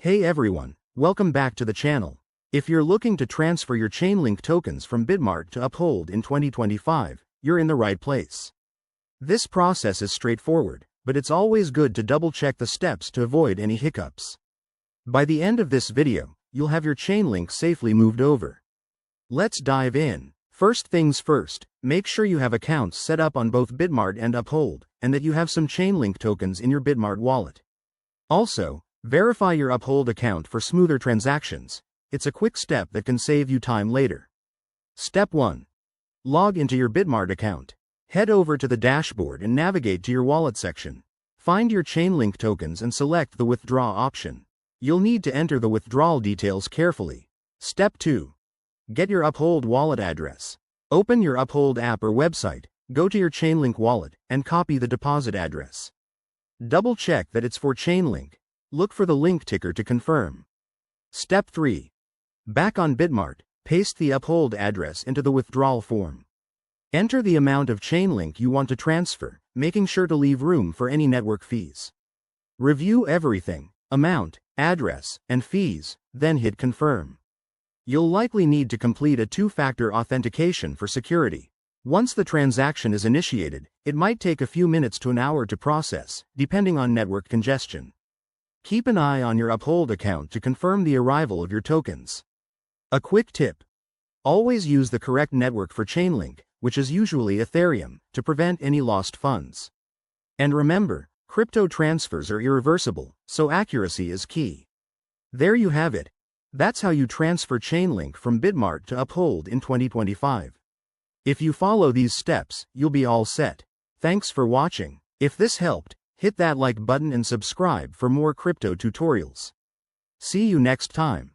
Hey everyone, welcome back to the channel. If you're looking to transfer your Chainlink tokens from Bitmart to Uphold in 2025, you're in the right place. This process is straightforward, but it's always good to double-check the steps to avoid any hiccups. By the end of this video, you'll have your Chainlink safely moved over. Let's dive in. First things first, make sure you have accounts set up on both Bitmart and Uphold, and that you have some Chainlink tokens in your Bitmart wallet. Also, verify your Uphold account for smoother transactions. It's a quick step that can save you time later. Step 1. Log into your Bitmart account. Head over to the dashboard and navigate to your wallet section. Find your Chainlink tokens and select the withdraw option. You'll need to enter the withdrawal details carefully. Step 2. Get your Uphold wallet address. Open your Uphold app or website, go to your Chainlink wallet, and copy the deposit address. Double check that it's for Chainlink. Look for the link ticker to confirm. Step 3. Back on Bitmart, paste the Uphold address into the withdrawal form. Enter the amount of Chainlink you want to transfer, making sure to leave room for any network fees. Review everything, amount, address, and fees, then hit confirm. You'll likely need to complete a two-factor authentication for security. Once the transaction is initiated, it might take a few minutes to an hour to process, depending on network congestion. Keep an eye on your Uphold account to confirm the arrival of your tokens. A quick tip. Always use the correct network for Chainlink, which is usually Ethereum, to prevent any lost funds. And remember, crypto transfers are irreversible, so accuracy is key. There you have it. That's how you transfer Chainlink from Bitmart to Uphold in 2025. If you follow these steps, you'll be all set. Thanks for watching. If this helped, hit that like button and subscribe for more crypto tutorials. See you next time.